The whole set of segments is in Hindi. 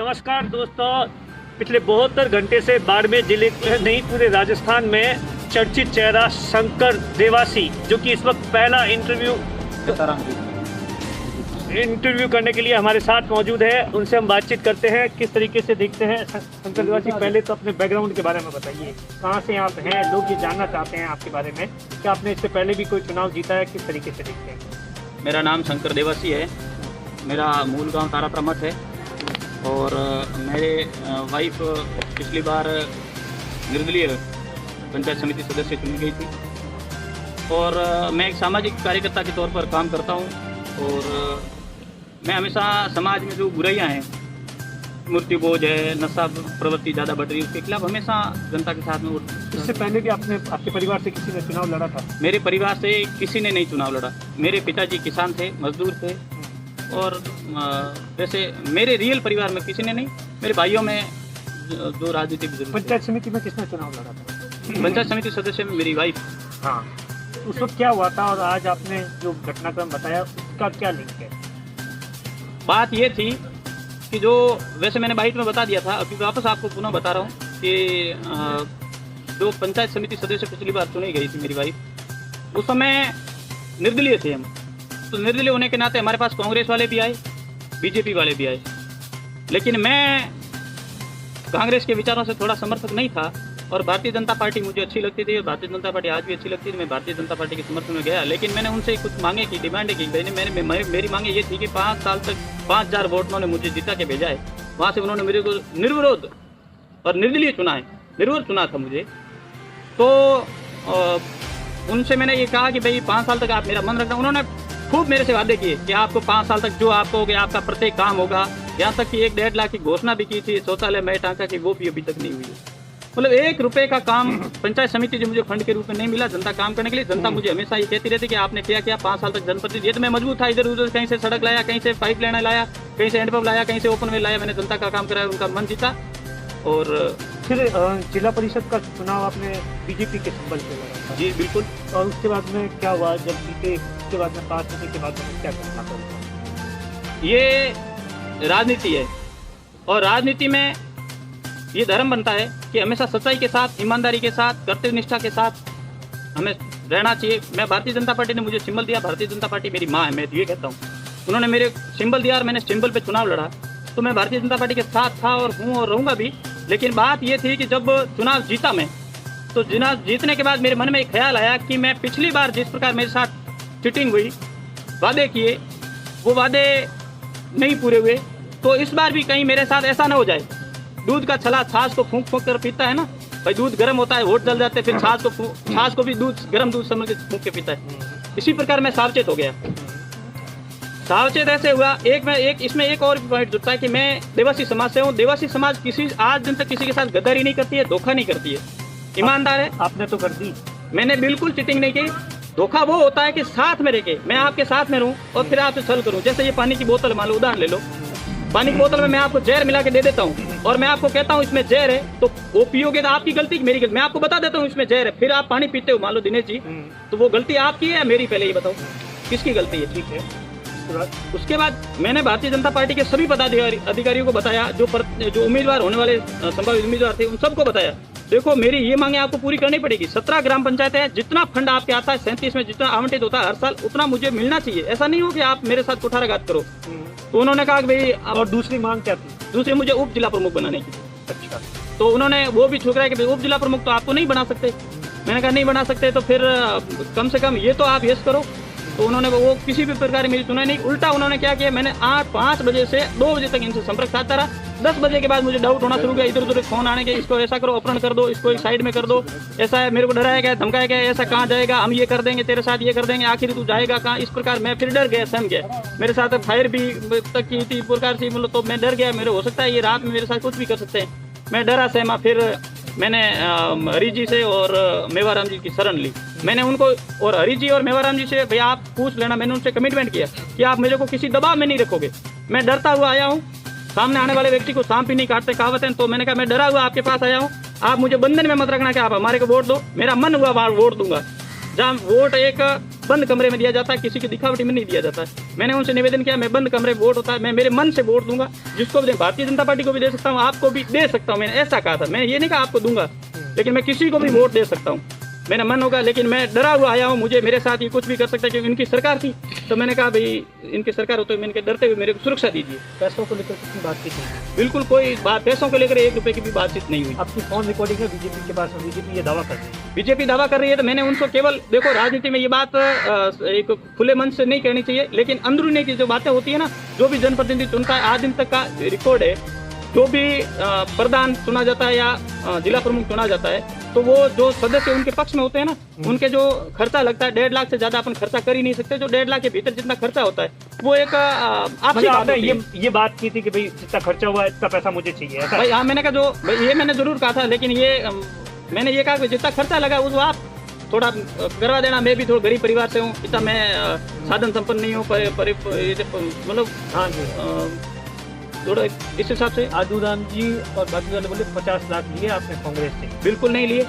नमस्कार दोस्तों, पिछले 72 घंटे से बाड़मेर जिले नहीं पूरे राजस्थान में चर्चित चेहरा शंकर देवासी, जो कि इस वक्त पहला इंटरव्यू करने के लिए हमारे साथ मौजूद है। उनसे हम बातचीत करते हैं, किस तरीके से देखते हैं। शंकर देवासी, पहले तो अपने बैकग्राउंड के बारे में बताइए, कहाँ से आप हैं, लोग ये जानना चाहते हैं आपके बारे में। क्या आपने इससे पहले भी कोई चुनाव जीता है, किस तरीके से देखते हैं? मेरा नाम शंकर देवासी है। मेरा मूल गांव तारापुरा मठ है और मेरे वाइफ पिछली बार निर्दलीय पंचायत समिति सदस्य चुनी गई थी और मैं एक सामाजिक कार्यकर्ता के तौर पर काम करता हूं और मैं हमेशा समाज में जो बुराइयां हैं, मूर्ति बोझ है, नशा प्रवृत्ति ज़्यादा बढ़ रही है, उसके खिलाफ हमेशा जनता के साथ में। इससे पहले भी आपके परिवार से किसी ने चुनाव लड़ा था? मेरे परिवार से किसी ने नहीं चुनाव लड़ा। मेरे पिताजी किसान थे, मजदूर थे और वैसे मेरे रियल परिवार में किसी ने नहीं। मेरे भाइयों में जो राजनीतिक। पंचायत समिति में किसने चुनाव लड़ा था? पंचायत समिति सदस्य में मेरी वाइफ। हाँ, उस वक्त क्या हुआ था और आज आपने जो घटनाक्रम बताया उसका क्या लिंक है? बात ये थी कि जो वैसे मैंने बाइट में बता दिया था, अभी वापस आपको पुनः बता रहा हूँ कि जो पंचायत समिति सदस्य पिछली बार चुनी गई थी मेरी वाइफ, उस समय निर्दलीय थे हम। तो निर्दलीय होने के नाते हमारे पास कांग्रेस वाले भी आए, बीजेपी वाले भी आए, लेकिन मैं कांग्रेस के विचारों से थोड़ा समर्थक नहीं था और भारतीय जनता पार्टी मुझे अच्छी लगती थी और भारतीय जनता पार्टी आज भी अच्छी लगती थी। मैं भारतीय जनता पार्टी के समर्थन में गया, लेकिन मैंने उनसे कुछ मांगे की, डिमांड की। मेरी मांगे ये थी कि 5 साल तक 5000 वोट उन्होंने मुझे जिता के भेजा है, वहाँ से उन्होंने मेरे को निर्विरोध और निर्दलीय चुना है, निर्विरोध चुना था मुझे। तो उनसे मैंने ये कहा कि भाई 5 साल तक आप मेरा मन रखना। उन्होंने खूब मेरे से वादे किए कि आपको 5 साल तक जो आपको हो गया, आपका प्रत्येक काम होगा। यहाँ तक कि 1-1.5 लाख की घोषणा भी की थी शौचालय में टांका की, वो भी अभी तक नहीं हुई है। मतलब 1 रुपए का काम पंचायत समिति जो मुझे फंड के रूप में नहीं मिला जनता काम करने के लिए। जनता मुझे हमेशा ये कहती रहती कि आपने क्या किया 5 साल तक जनप्रतिनिधि। ये तो मैं मजबूत था, इधर उधर कहीं से सड़क लाया, कहीं से पाइप लाइन लाया, कहीं से हैंडपंप लाया, कहीं से ओपन वेल लाया। मैंने जनता का काम कराया, उनका मन जीता। और फिर जिला परिषद का चुनाव आपने बीजेपी के सिंबल पे लड़ा था? जी बिल्कुल। और उसके बाद में क्या हुआ, जब जीते उसके बाद में 5 होने के बाद में क्या करना था? ये राजनीति है और राजनीति में ये धर्म बनता है कि हमेशा सच्चाई के साथ, ईमानदारी के साथ, कर्तव्य निष्ठा के साथ हमें रहना चाहिए। मैं भारतीय जनता पार्टी ने मुझे सिंबल दिया, भारतीय जनता पार्टी मेरी माँ है, मैं ये कहता हूँ। उन्होंने मेरे सिंबल दिया और मैंने सिंबल पे चुनाव लड़ा, तो मैं भारतीय जनता पार्टी के साथ था और हूँ और रहूँगा भी। लेकिन बात ये थी कि जब चुनाव जीता मैं, तो चुनाव जीतने के बाद मेरे मन में एक ख्याल आया कि मैं पिछली बार जिस प्रकार मेरे साथ चिटिंग हुई, वादे किए, वो वादे नहीं पूरे हुए, तो इस बार भी कहीं मेरे साथ ऐसा ना हो जाए। दूध का छला छाछ को फूंक फूंक कर पीता है ना भाई, दूध गर्म होता है, होठ जल जाते, फिर छाछ को भी गर्म दूध समझ के फूंक के पीता है। इसी प्रकार मैं सावचेत हो गया। सावचेत ऐसे हुआ, इसमें एक और पॉइंट जुड़ता है कि मैं देवासी समाज से हूँ। देवासी समाज आज दिन तक किसी के साथ गद्दारी नहीं करती है, धोखा नहीं करती है, ईमानदार है। आपने तो कर दी। मैंने बिल्कुल चीटिंग नहीं की। धोखा वो होता है कि साथ में रह के मैं आपके साथ में रहूं और फिर आपसे छल करूं। जैसे ये पानी की बोतल, मान लो उदाहरण ले लो, पानी की बोतल में मैं आपको जहर मिला के दे देता हूं और मैं आपको कहता हूं इसमें जहर है, तो वो पियोगे तो आपकी गलती कि मेरी गलती? मैं आपको बता देता हूं इसमें जहर है, फिर आप पानी पीते हो, मान लो दिनेश जी, तो वो गलती आपकी है या मेरी? पहले ये बताओ किसकी गलती है? ठीक है। उसके बाद मैंने भारतीय जनता पार्टी के सभी पदाधिकारियों को बताया, जो उम्मीदवार होने वाले संभावित उम्मीदवार थे, उन सबको बताया, देखो मेरी ये मांगे आपको पूरी करनी पड़ेगी। 17 ग्राम पंचायत है, जितना फंड आपके आता है 37 में जितना आवंटित होता है हर साल, उतना मुझे मिलना चाहिए। ऐसा नहीं हो कि आप मेरे साथ कुठाराघात करो। तो उन्होंने कहा कि भाई। और दूसरी मांग क्या थी? दूसरी मुझे उप जिला प्रमुख बनाने की थी। अच्छा। तो उन्होंने वो भी ठुकराया कि भाई उप जिला प्रमुख तो आपको नहीं बना सकते। मैंने कहा नहीं बना सकते, तो फिर कम से कम ये तो आप यस करो। तो उन्होंने वो किसी भी प्रकार मेरी सुनाई नहीं, उल्टा उन्होंने क्या किया, मैंने 5 बजे से 2 बजे तक इनसे संपर्क साधता रहा। 10 बजे के बाद मुझे डाउट होना शुरू किया, इधर उधर फोन आने के, इसको ऐसा करो, अपहरण कर दो, इसको एक साइड में कर दो, ऐसा है, मेरे को डराया गया, धमकाया गया, ऐसा कहाँ जाएगा, हम ये कर देंगे तेरे साथ, ये कर देंगे, आखिर तू जाएगा कहाँ? इस प्रकार मैं फिर डर गया, सहम गया। मेरे साथ फायर भी तक की थी प्रकार से, मतलब तो मैं डर गया। मेरे हो सकता है ये रात में मेरे साथ कुछ भी कर सकते हैं। मैं डरा सहमा, फिर मैंने हरी जी से और मेवाराम जी की शरण ली। मैंने उनको और हरी जी और मेवाराम जी से भैया आप पूछ लेना, मैंने उनसे कमिटमेंट किया कि आप मेरे को किसी दबाव में नहीं रखोगे। मैं डरता हुआ आया हूँ, सामने आने वाले व्यक्ति को सांप ही नहीं काटते कहावत है। तो मैंने कहा मैं डरा हुआ आपके पास आया हूँ, आप मुझे बंधन में मत रखना कि आप हमारे को वोट दो। मेरा मन हुआ वहाँ वोट दूंगा। जहाँ वोट एक बंद कमरे में दिया जाता है, किसी की दिखावटी में नहीं दिया जाता है। मैंने उनसे निवेदन किया, मैं बंद कमरे में वोट होता है, मैं मेरे मन से वोट दूंगा, जिसको भी भारतीय जनता पार्टी को भी दे सकता हूँ, आपको भी दे सकता हूँ। मैंने ऐसा कहा था, मैंने ये नहीं कहा आपको दूंगा, लेकिन मैं किसी को भी वोट दे सकता हूँ, मेरा मन होगा। लेकिन मैं डरा हुआ आया हूँ, मुझे मेरे साथ ये कुछ भी कर सकता है, क्योंकि इनकी सरकार थी। तो मैंने कहा भाई इनकी सरकार हो तो मैंने डरते हुए मेरे को सुरक्षा दीजिए। पैसों को लेकर कितनी बातचीत नहीं? बिल्कुल कोई बात पैसों को लेकर 1 रुपए की भी बातचीत नहीं हुई। आपकी फोन रिकॉर्डिंग है बीजेपी के पास, बीजेपी ये दावा करती है, बीजेपी दावा कर रही है, तो मैंने उनको केवल देखो, राजनीति में ये बात एक खुले मन से नहीं कहनी चाहिए, लेकिन अंदरूनी की जो बातें होती है ना, जो भी जनप्रतिनिधि चुनता है, आज दिन तक का रिकॉर्ड है, जो भी प्रधान चुना जाता है या जिला प्रमुख चुना जाता है, तो वो जो सदस्य उनके पक्ष में होते हैं ना, उनके जो खर्चा लगता है 1.5 लाख से ज्यादा अपन खर्चा कर ही नहीं सकते। जो 1.5 लाख के भीतर जितना खर्चा होता है वो एक आपसी बात होती है। ये बात की थी कि भाई जितना खर्चा हुआ है इतना पैसा मुझे चाहिए, ऐसा? भाई हाँ, मैंने कहा जो भाई ये मैंने जरूर कहा था, लेकिन ये मैंने ये कहा कि जितना खर्चा लगा वो आप थोड़ा करवा देना। मैं भी थोड़ा गरीब परिवार से हूँ, इतना मैं साधन संपन्न नहीं हूँ, मतलब हाँ जी, थोड़ा इस हिसाब से। आदूराम जी और बाकी वाले बोले 50 लाख लिए आपने कांग्रेस से, बिल्कुल नहीं लिए।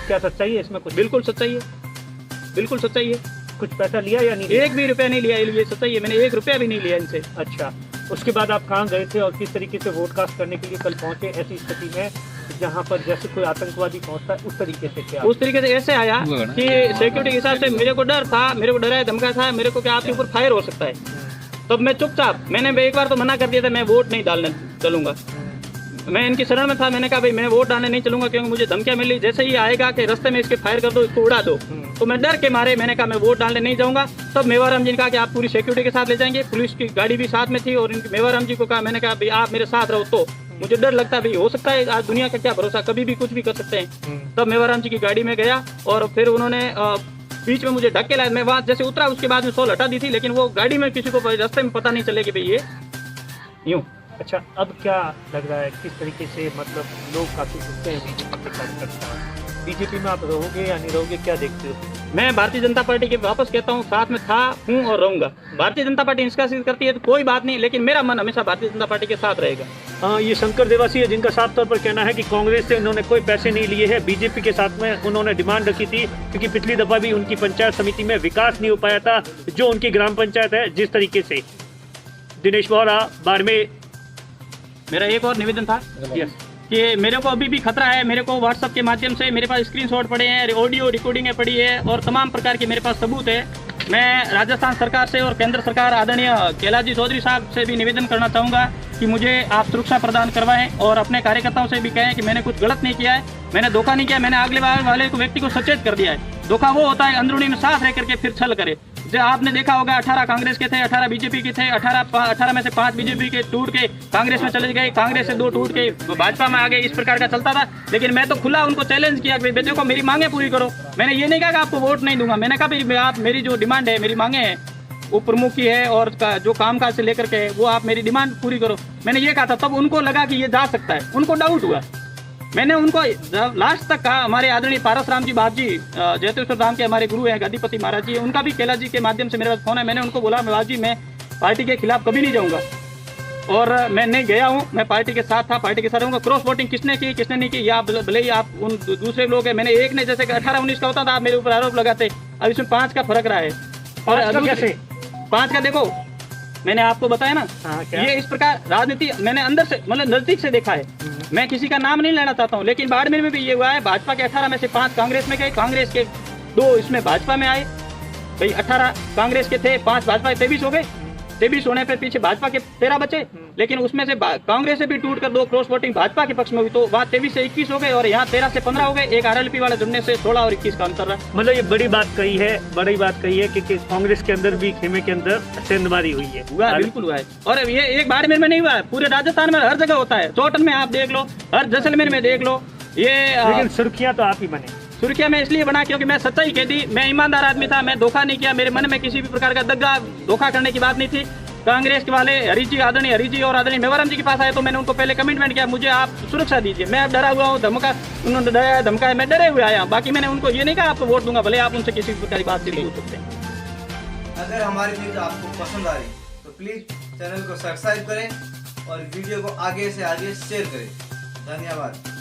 क्या सच्चाई है इसमें? कुछ बिल्कुल सच्चाई है, बिल्कुल सच्चाई है। कुछ पैसा लिया या नहीं? 1 भी रुपया नहीं लिया, ये सच्चाई है, मैंने 1 रुपया भी नहीं लिया इनसे। अच्छा, उसके बाद आप कहाँ गए थे और किस तरीके से वोट कास्ट करने के लिए कल पहुंचे ऐसी स्थिति में जहाँ पर जैसे कोई आतंकवादी पहुंचता है उस तरीके से? क्या उस तरीके से ऐसे आया कि सिक्योरिटी के हिसाब से मेरे को डर था, मेरे को डराया धमका था, मेरे को क्या आपके ऊपर फायर हो सकता है। तब मैं चुपचाप, मैंने एक बार तो मना कर दिया था, मैं वोट नहीं डालने चलूंगा। मैं इनकी शरण में था, मैंने कहा भाई मैं वोट डालने नहीं चलूंगा, क्योंकि मुझे धमकियां मिली, जैसे ही आएगा कि रास्ते में इसके फायर कर दो, इसको उड़ा दो। तो मैं डर के मारे मैंने कहा मैं वोट डालने नहीं जाऊंगा। तब मेवाराम जी ने कहा कि आप पूरी सिक्योरिटी के साथ ले जाएंगे, पुलिस की गाड़ी भी साथ में थी, और इनके मेवाराम जी को कहा, मैंने कहा भाई आप मेरे साथ रहो। तो मुझे डर लगता है भाई हो सकता है, आज दुनिया का क्या भरोसा, कभी भी कुछ भी कर सकते हैं। तब मेवाराम जी की गाड़ी में गया और फिर उन्होंने बीच में मुझे ढक के लाया। मैं वहाँ जैसे उतरा उसके बाद में सोल हटा दी थी, लेकिन वो गाड़ी में किसी को रास्ते में पता नहीं चले कि भाई ये यूँ। अच्छा, अब क्या लग रहा है, किस तरीके से मतलब लोग काफी गुस्से हैं बीजेपी के कार्यकर्ता? बीजेपी में आप रहोगे या नहीं रहोगे, क्या देखते हो? मैं भारतीय जनता पार्टी के वापस कहता हूँ, साथ में था, हूँ और रहूंगा। भारतीय जनता पार्टी निष्कासित करती है तो कोई बात नहीं, लेकिन मेरा मन हमेशा भारतीय जनता पार्टी के साथ रहेगा। हाँ, ये शंकर देवासी है जिनका साफ तौर पर कहना है कि कांग्रेस से उन्होंने कोई पैसे नहीं लिए हैं, बीजेपी के साथ में उन्होंने डिमांड रखी थी, क्योंकि पिछली दफा भी उनकी पंचायत समिति में विकास नहीं हो पाया था, जो उनकी ग्राम पंचायत है। जिस तरीके से दिनेश बोहरा बाड़मेर। मेरा एक और निवेदन था कि मेरे को अभी भी खतरा है, मेरे को व्हाट्सएप के माध्यम से मेरे पास स्क्रीनशॉट पड़े हैं, ऑडियो रिकॉर्डिंगें पड़ी है और तमाम प्रकार के मेरे पास सबूत है। मैं राजस्थान सरकार से और केंद्र सरकार आदरणीय कैलाश जी चौधरी साहब से भी निवेदन करना चाहूँगा कि मुझे आप सुरक्षा प्रदान करवाएं, और अपने कार्यकर्ताओं से भी कहें कि मैंने कुछ गलत नहीं किया है, मैंने धोखा नहीं किया, मैंने अगले वाले को व्यक्ति को सचेत कर दिया है। धोखा वो होता है अंदरूनी में साथ रह करके फिर छल करे। जो आपने देखा होगा 18 कांग्रेस के थे, 18 बीजेपी के थे, 18 में से 5 बीजेपी के टूट के कांग्रेस में चले गए, कांग्रेस से 2 टूट के भाजपा में आ गए, इस प्रकार का चलता था। लेकिन मैं तो खुला उनको चैलेंज किया कि देखो मेरी मांगे पूरी करो। मैंने ये नहीं कहा कि आपको वोट नहीं दूंगा, मैंने कहा आप मेरी जो डिमांड है, मेरी मांगे हैं वो प्रमुख की है और जो कामकाज से लेकर के वो आप मेरी डिमांड पूरी करो, मैंने ये कहा था। तब उनको लगा कि ये जा सकता है, उनको डाउट हुआ। मैंने उनको लास्ट तक कहा, हमारे आदरणीय पारस राम जी बाप जी जयतेश्वर धाम के हमारे गुरु हैं, गद्दीपति महाराज जी, उनका भी कैलाश जी के माध्यम से मेरे पास फोन है। मैंने उनको बोला बाप जी मैं पार्टी के खिलाफ कभी नहीं जाऊंगा, और मैं नहीं गया हूं, मैं पार्टी के साथ था, पार्टी के साथ रहूंगा। क्रॉस वोटिंग किसने की किसने नहीं की, या भले ही आप उन दूसरे लोग हैं, मैंने एक ने जैसे 18-19 का होता था, आप मेरे ऊपर आरोप लगाते, अब इसमें 5 का फर्क रहा है। और कैसे 5 का देखो, मैंने आपको बताया ना, ये इस प्रकार राजनीति मैंने अंदर से मतलब नजदीक से देखा है। मैं किसी का नाम नहीं लेना चाहता हूँ, लेकिन बाड़मेर में भी ये हुआ है, भाजपा के 18 में से 5 कांग्रेस में गए, कांग्रेस के 2 इसमें भाजपा में आए। भाई 18 कांग्रेस के थे, 5 भाजपा, 23 हो गए। 23 होने पे पीछे भाजपा के 13 बचे, लेकिन उसमें से कांग्रेस से भी टूट कर 2 क्रॉस वोटिंग भाजपा के पक्ष में हुई, तो वहाँ 23 से 21 हो गए और यहाँ 13 से 15 हो गए। एक आरएलपी वाले जुड़ने से 16 और 21 का अंतर रहा। मतलब ये बड़ी बात कही है कि कांग्रेस के अंदर भी खेमे के अंदर सेंधमारी हुई है। हुआ है, बिल्कुल हुआ है। और ये एक बाड़मेर में नहीं हुआ है, पूरे राजस्थान में हर जगह होता है। चौटन में आप देख लो, हर जैसलमेर में देख लो। ये लेकिन सुर्खियां तो आप ही बने। सुर्खियां मैं इसलिए बना क्योंकि मैं सच्चाई कह दी, मैं ईमानदार आदमी था, मैं धोखा नहीं किया, मेरे मन में किसी भी प्रकार का दगा धोखा करने की बात नहीं थी। कांग्रेस के वाले हरीश जी, आदरणीय हरीश जी और आदरणीय मेवाराम जी के पास आए तो मैंने उनको पहले कमिटमेंट किया, मुझे आप सुरक्षा दीजिए। मैं डरा हुआ हूँ, धमका उन्होंने डराया धमकाया, मैं डरे हुए आया। बाकी मैंने उनको ये नहीं कहा आपको वोट दूंगा, भले आप उनसे किसी प्रकार की बात नहीं पूछ सकते। अगर हमारी न्यूज आपको पसंद आ रही तो प्लीज चैनल को सब्सक्राइब करें और वीडियो को आगे से आगे शेयर करें। धन्यवाद।